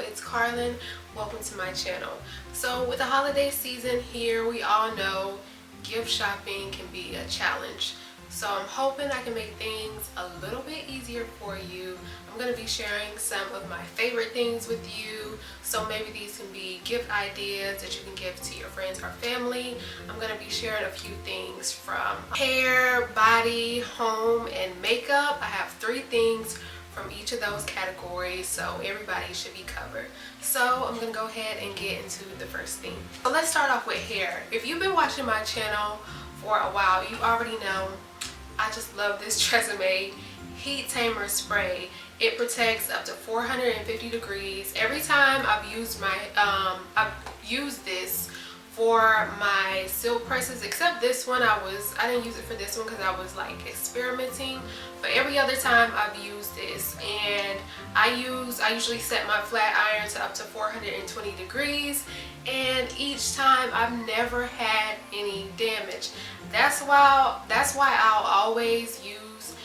it's Carlyn. Welcome to my channel. So with the holiday season here, we all know gift shopping can be a challenge. So I'm hoping I can make things a little bit easier for you. I'm going to be sharing some of my favorite things with you. So maybe these can be gift ideas that you can give to your friends or family. I'm going to be sharing a few things from hair, body, home, and makeup. I have 3 things from each of those categories, so everybody should be covered. So I'm gonna go ahead and get into the first thing. So let's start off with hair. If you've been watching my channel for a while, you already know I just love this Tresemme Heat Tamer Spray. It protects up to 450 degrees. Every time I've used this for my silk presses, except this one, I didn't use it for this one because I was like experimenting. But every other time I've used this, and I usually set my flat iron to up to 420 degrees, and each time I've never had any damage. That's why I'll always use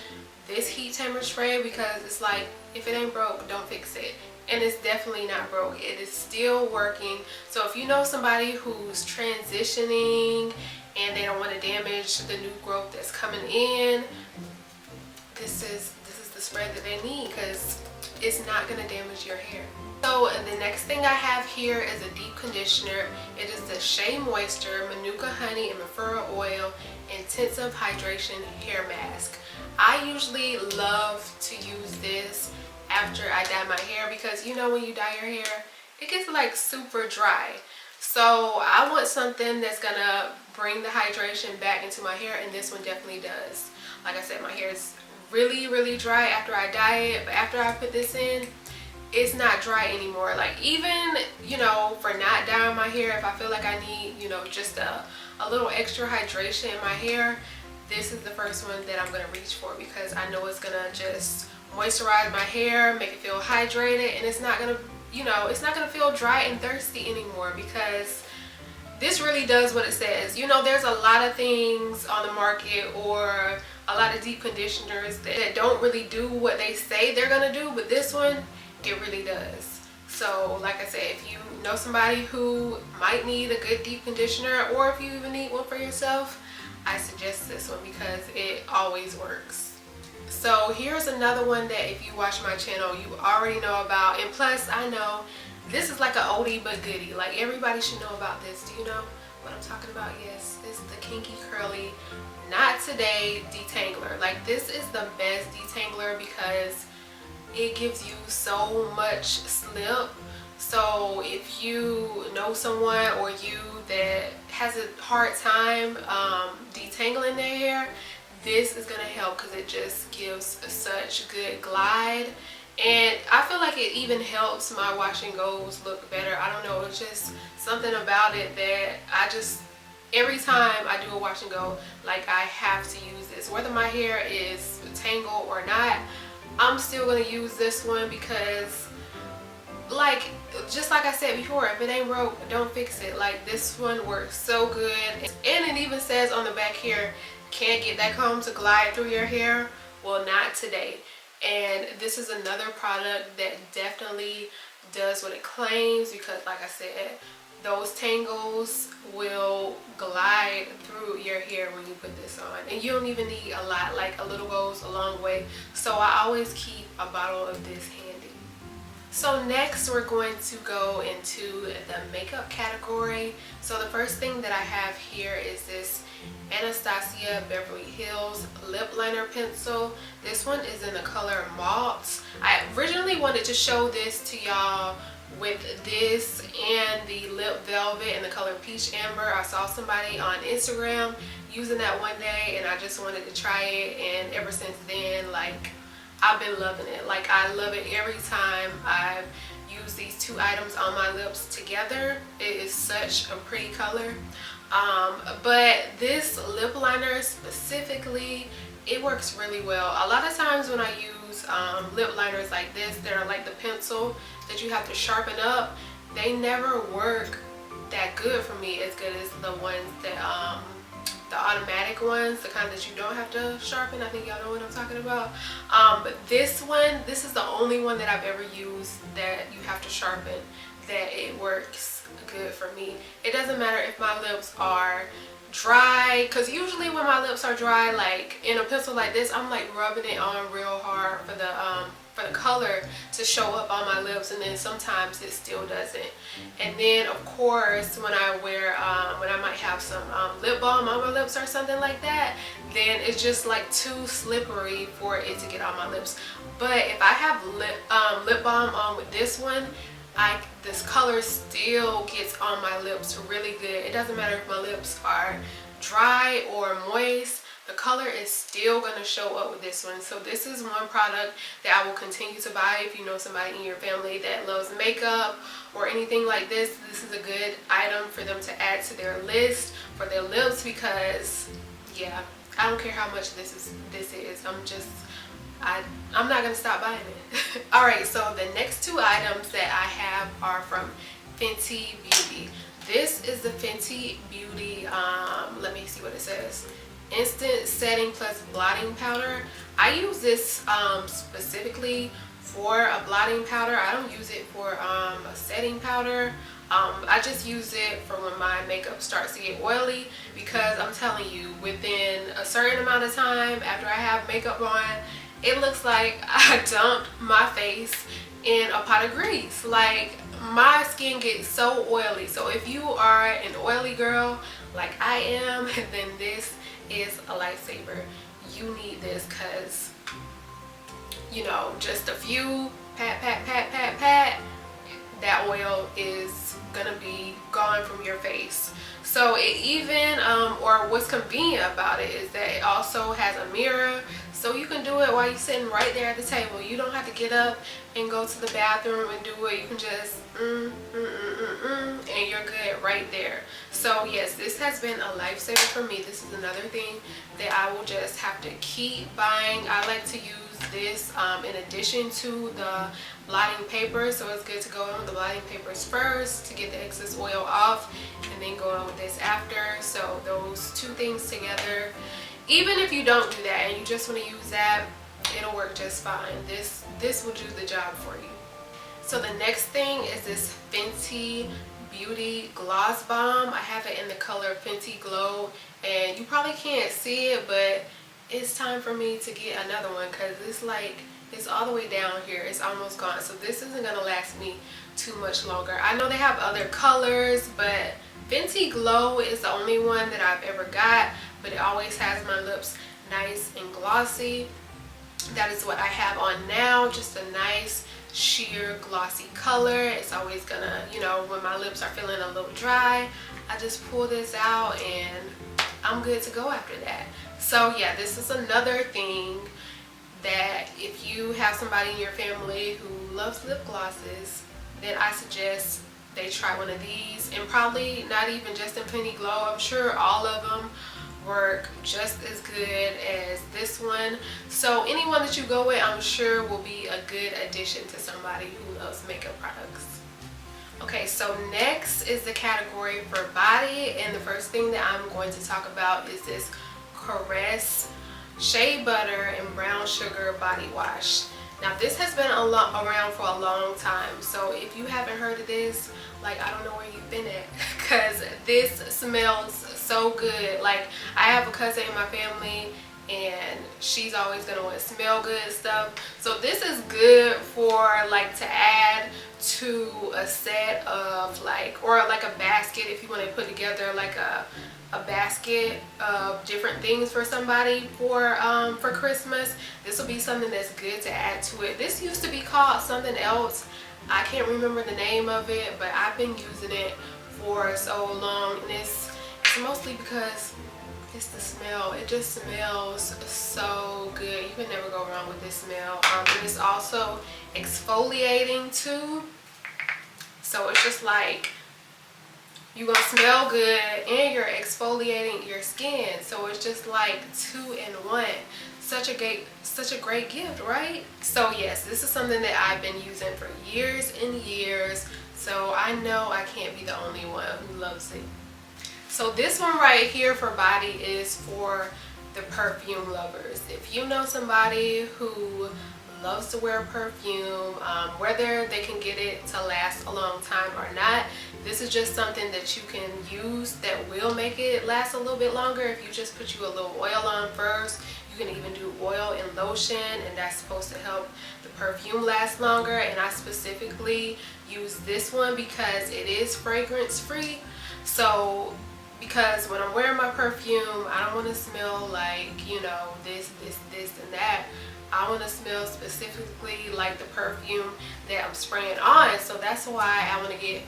this heat tamer spray, because it's like, if it ain't broke, don't fix it. And it's definitely not broke. It is still working. So if you know somebody who's transitioning and they don't want to damage the new growth that's coming in, this is the spray that they need, because it's not going to damage your hair. So the next thing I have here is a deep conditioner. It is the Shea Moisture Manuka Honey and Referral Oil Intensive Hydration Hair Mask. I usually love to use this after I dye my hair, because you know when you dye your hair, it gets like super dry. So I want something that's gonna bring the hydration back into my hair, and this one definitely does. Like I said, my hair is really dry after I dye it, but after I put this in, it's not dry anymore. Like, even, you know, for not dyeing my hair, if I feel like I need, you know, just a little extra hydration in my hair, this is the first one that I'm gonna reach for, because I know it's gonna just moisturize my hair, make it feel hydrated, and it's not gonna, you know, it's not gonna feel dry and thirsty anymore, because this really does what it says. You know, there's a lot of things on the market, or a lot of deep conditioners that don't really do what they say they're gonna do, but this one, it really does. So like I said, if you know somebody who might need a good deep conditioner, or if you even need one for yourself, I suggest this one, because it always works. So here's another one that if you watch my channel, you already know about. And plus, I know this is like an oldie but goodie. Like, everybody should know about this. Do you know what I'm talking about? Yes, this is the Kinky Curly Not Today Detangler. Like, this is the best detangler, because it gives you so much slip. So if you know someone, or you that has a hard time detangling their hair, this is gonna help, because it just gives such good glide. And I feel like it even helps my wash and goes look better. I don't know, it's just something about it that I just, every time I do a wash and go, like, I have to use this. Whether my hair is tangled or not, I'm still gonna use this one, because, like, just like I said before, if it ain't broke, don't fix it. Like, this one works so good. And it even says on the back here, can't get that comb to glide through your hair? Well, not today. And this is another product that definitely does what it claims, because like I said, those tangles will glide through your hair when you put this on. And you don't even need a lot, like a little goes a long way. So I always keep a bottle of this handy. So next we're going to go into the makeup category. So the first thing that I have here is this Anastasia Beverly Hills lip liner pencil. This one is in the color Malt. I originally wanted to show this to y'all with this and the lip velvet in the color Peach Amber. I saw somebody on Instagram using that one day, and I just wanted to try it, and ever since then, like, I've been loving it. Like, I love it every time I've used these 2 items on my lips together. It is such a pretty color. But this lip liner specifically, it works really well. A lot of times when I use lip liners like this, that are like the pencil that you have to sharpen up, they never work that good for me, as good as the ones that the automatic ones, the kind that you don't have to sharpen. I think y'all know what I'm talking about. But this is the only one that I've ever used that you have to sharpen, that it works good for me. It doesn't matter if my lips are dry, because usually when my lips are dry, like in a pencil like this, I'm like rubbing it on real hard for the color to show up on my lips, and then sometimes it still doesn't. And then of course when I wear when I might have some lip balm on my lips or something like that, then it's just like too slippery for it to get on my lips. But if I have lip balm on with this one, this color still gets on my lips really good. It doesn't matter if my lips are dry or moist, the color is still going to show up with this one. So this is one product that I will continue to buy. If you know somebody in your family that loves makeup or anything like this, this is a good item for them to add to their list for their lips, because yeah, I don't care how much this is. I'm not gonna stop buying it. All right, so the next two items that I have are from Fenty Beauty. This is the Fenty Beauty, let me see what it says. Instant Setting Plus Blotting Powder. I use this specifically for a blotting powder. I don't use it for a setting powder. I just use it for when my makeup starts to get oily, because I'm telling you, within a certain amount of time after I have makeup on, it looks like I dumped my face in a pot of grease. Like, my skin gets so oily. So if you are an oily girl like I am, then this is a lifesaver. You need this, because you know, just a few pat, that oil is gonna be gone from your face. So it even or what's convenient about it is that it also has a mirror, so you can do it while you're sitting right there at the table. You don't have to get up and go to the bathroom and do it. You can just and you're good right there. So yes, this has been a lifesaver for me. This is another thing that I will just have to keep buying. I like to use this in addition to the blotting paper, so it's good to go in with the blotting papers first to get the excess oil off, and then go in with this after. So those two things together, even if you don't do that and you just want to use that, it'll work just fine. This will do the job for you. So the next thing is this Fenty Beauty Gloss Bomb. I have it in the color Fenty Glow, and you probably can't see it, but it's time for me to get another one, because it's all the way down here. It's almost gone. So this isn't gonna last me too much longer. I know they have other colors, but Fenty Glow is the only one that I've ever got, but it always has my lips nice and glossy. That is what I have on now, just a nice sheer glossy color. It's always gonna, you know, when my lips are feeling a little dry, I just pull this out and I'm good to go after that. So yeah, this is another thing that if you have somebody in your family who loves lip glosses, then I suggest they try one of these. And probably not even just in Fenty Glow, I'm sure all of them work just as good as this one. So anyone that you go with, I'm sure will be a good addition to somebody who loves makeup products. Okay, so next is the category for body, and the first thing that I'm going to talk about is this Caress Shea Butter and Brown Sugar Body Wash. Now this has been around for a long time, so if you haven't heard of this, like, I don't know where you've been at, because this smells so good. Like, I have a cousin in my family and she's always gonna want to smell good stuff, so this is good for like to add to a set of like, or like a basket, if you want to put together like a basket of different things for somebody for Christmas. This will be something that's good to add to it. This used to be called something else. I can't remember the name of it, but I've been using it for so long, and it's mostly because it's the smell. It just smells so good. You can never go wrong with this smell. And it's also exfoliating too, so it's just like you're gonna smell good and you're exfoliating your skin, so it's just like 2 in 1. Such a great gift, right? So yes, this is something that I've been using for years and years, so I know I can't be the only one who loves it. So this one right here for body is for the perfume lovers. If you know somebody who loves to wear perfume, whether they can get it to last a long time or not, this is just something that you can use that will make it last a little bit longer. If you just put you a little oil on first, you can even do oil and lotion, and that's supposed to help the perfume last longer. And I specifically use this one because it is fragrance free. So because when I'm wearing my perfume, I don't want to smell like, you know, this and that. I want to smell specifically like the perfume that I'm spraying on. So that's why I want to get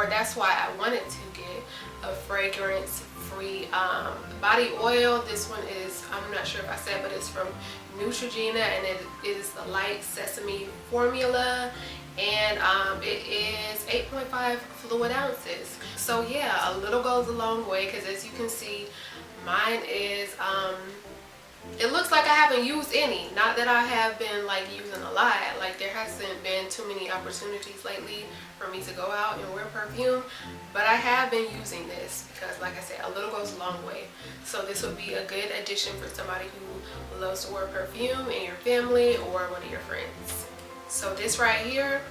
that's why I wanted to get a fragrance free body oil. This one is, I'm not sure if I said, but it's from Neutrogena, and it is the light sesame formula, and it is 8.5 fluid ounces. So yeah, a little goes a long way, because as you can see, mine is it looks like I haven't used any. Not that I have been like using a lot, like there hasn't been too many opportunities lately for me to go out and wear perfume, but I have been using this because, like I said, a little goes a long way. So this would be a good addition for somebody who loves to wear perfume in your family or one of your friends. So this right here,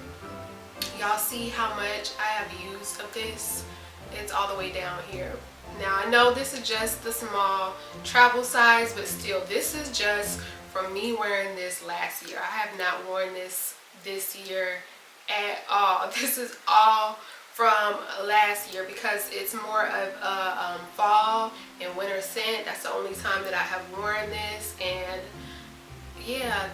y'all see how much I have used of this? It's all the way down here. Now I know this is just the small travel size, but still, this is just from me wearing this last year. I have not worn this year at all. This is all from last year because it's more of a fall and winter scent. That's the only time that I have worn this, and yeah,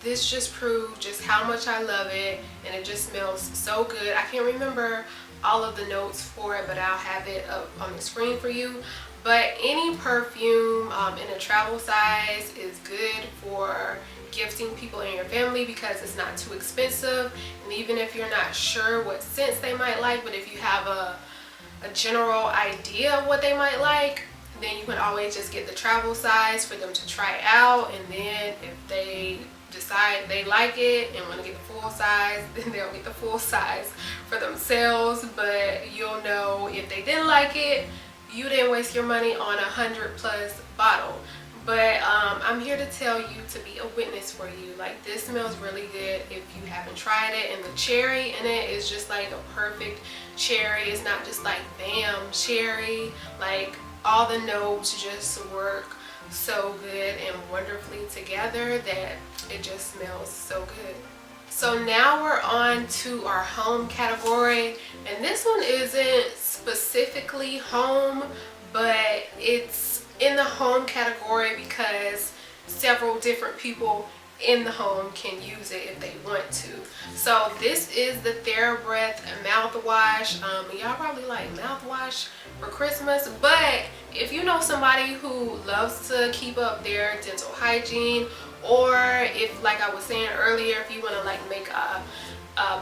this just proved just how much I love it, and it just smells so good. I can't remember all of the notes for it, but I'll have it up on the screen for you. But any perfume in a travel size is good for gifting people in your family because it's not too expensive. And even if you're not sure what scents they might like, but if you have a general idea of what they might like, then you can always just get the travel size for them to try out. And then if they decide they like it and want to get the full size, then they'll get the full size for themselves. But you'll know if they didn't like it, you didn't waste your money on 100+ bottle. But I'm here to tell you, to be a witness for you. Like, this smells really good if you haven't tried it, and the cherry in it is just like a perfect cherry. It's not just like bam cherry. Like, all the notes just work so good and wonderfully together that it just smells so good. So now we're on to our home category, and this one isn't specifically home, but it's in the home category because several different people in the home can use it if they want to. So this is the TheraBreath mouthwash. Y'all probably like mouthwash for Christmas, but if you know somebody who loves to keep up their dental hygiene, or if, like I was saying earlier, if you want to like make a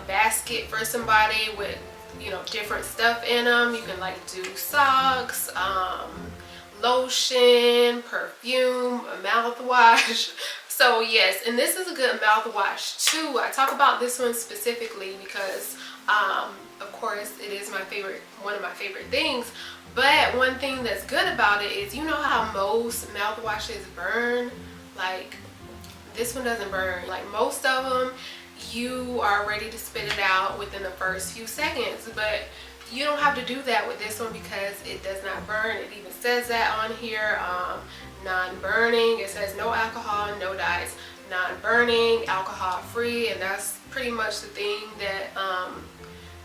basket for somebody with, you know, different stuff in them, you can like do socks, lotion, perfume, mouthwash. So yes, and this is a good mouthwash too. I talk about this one specifically because of course it is my favorite, one of my favorite things. But one thing that's good about it is, you know how most mouthwashes burn? Like, this one doesn't burn. Like, most of them, you are ready to spit it out within the first few seconds, but you don't have to do that with this one because it does not burn. It even says that on here, non-burning. It says no alcohol, no dyes, non-burning, alcohol free, and that's pretty much the thing that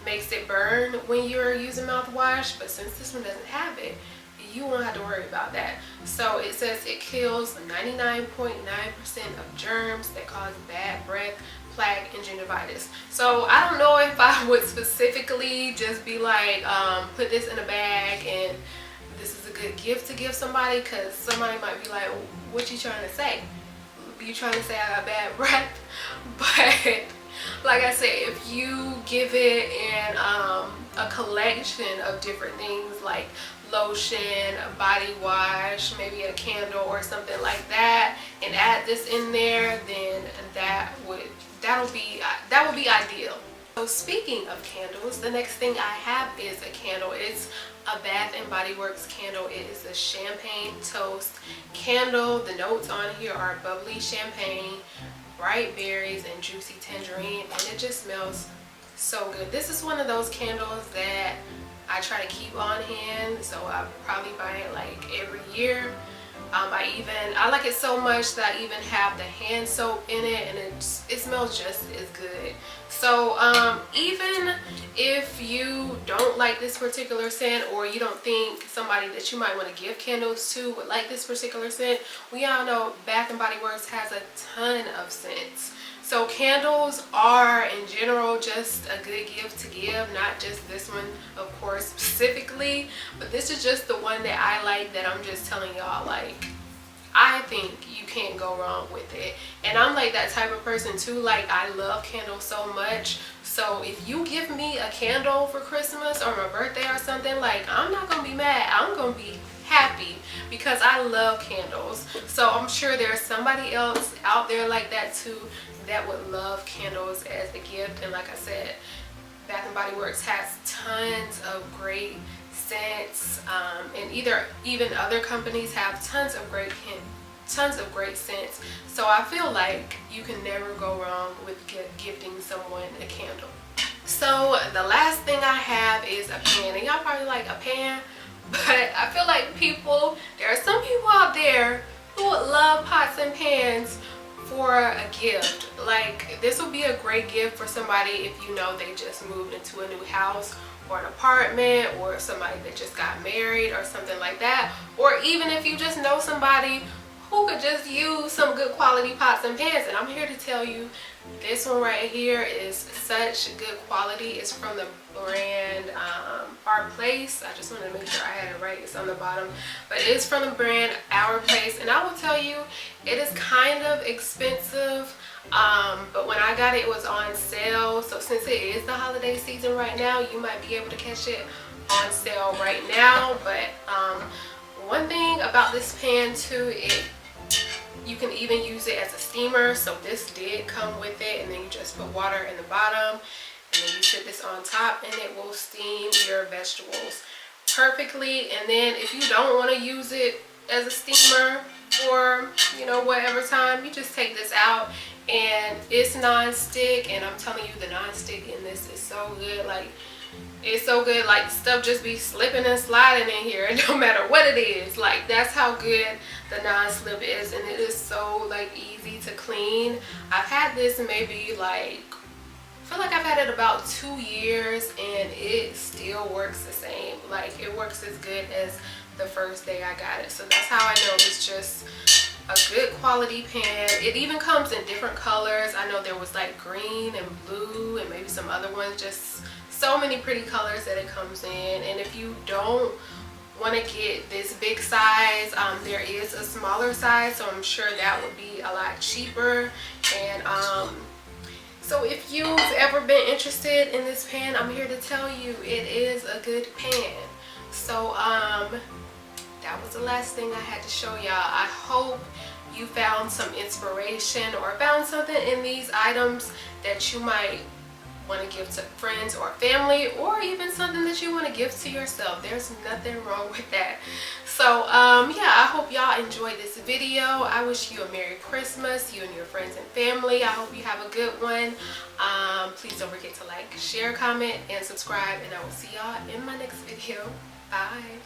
makes it burn when you're using mouthwash. But since this one doesn't have it, you won't have to worry about that. So it says it kills 99.9% of germs that cause bad breath, plaque, and gingivitis. So I don't know if I would specifically just be like, put this in a bag and this is a good gift to give somebody, because somebody might be like, what you trying to say? You trying to say I got bad breath? But like I said, if you give it in a collection of different things like lotion, a body wash, maybe a candle or something like that, and add this in there, then that would be ideal. So speaking of candles, the next thing I have is a candle. It's a Bath and Body Works candle. It is a champagne toast candle. The notes on here are bubbly champagne, bright berries, and juicy tangerine, and it just smells so good. This is one of those candles that I try to keep on hand, so I probably buy it like every year. I like it so much that I even have the hand soap in it, and it smells just as good. So even if you don't like this particular scent, or you don't think somebody that you might want to give candles to would like this particular scent, we all know Bath and Body Works has a ton of scents. So candles are in general just a good gift to give, not just this one of course specifically, but this is just the one that I like, that I'm just telling y'all, like, I think you can't go wrong with it. And I'm like that type of person too, like I love candles so much. So if you give me a candle for Christmas or my birthday or something, like, I'm not gonna be mad, I'm gonna be happy, because I love candles. So I'm sure there's somebody else out there like that too, that would love candles as a gift. And like I said, Bath and Body Works has tons of great scents, and even other companies have tons of great scents. So I feel like you can never go wrong with gifting someone a candle. So the last thing I have is a pan, and y'all probably like, a pan? But I feel like there are some people out there who would love pots and pans for a gift. Like, this would be a great gift for somebody if you know they just moved into a new house or an apartment, or somebody that just got married or something like that, or even if you just know somebody who could just use some good quality pots and pans. And I'm here to tell you, this one right here is such good quality. It's from the brand Our Place. I just wanted to make sure I had it right. It's on the bottom, but it's from the brand Our Place, and I will tell you, it is kind of expensive, but when I got it, it was on sale. So since it is the holiday season right now, you might be able to catch it on sale right now. But one thing about this pan too, you can even use it as a steamer. So this did come with it, and then you just put water in the bottom, and then you put this on top, and it will steam your vegetables perfectly. And then if you don't want to use it as a steamer for, you know, whatever time, you just take this out, and it's non-stick. And I'm telling you, the non-stick in this is so good. Like, it's so good, like stuff just be slipping and sliding in here, no matter what it is. Like, that's how good the non-slip is, and it is so like easy to clean. I've had this maybe like, I feel like I've had it about 2 years, and it still works the same. Like, it works as good as the first day I got it. So that's how I know it's just a good quality pan. It even comes in different colors. I know there was like green and blue and maybe some other ones, just so many pretty colors that it comes in. And if you don't want to get this big size, there is a smaller size, so I'm sure that would be a lot cheaper. And so if you've ever been interested in this pan, I'm here to tell you, it is a good pan. So that was the last thing I had to show y'all. I hope you found some inspiration or found something in these items that you might want to give to friends or family, or even something that you want to give to yourself. There's nothing wrong with that. So yeah, I hope y'all enjoyed this video. I wish you a Merry Christmas, you and your friends and family. I hope you have a good one. Please don't forget to like, share, comment, and subscribe, and I will see y'all in my next video. Bye.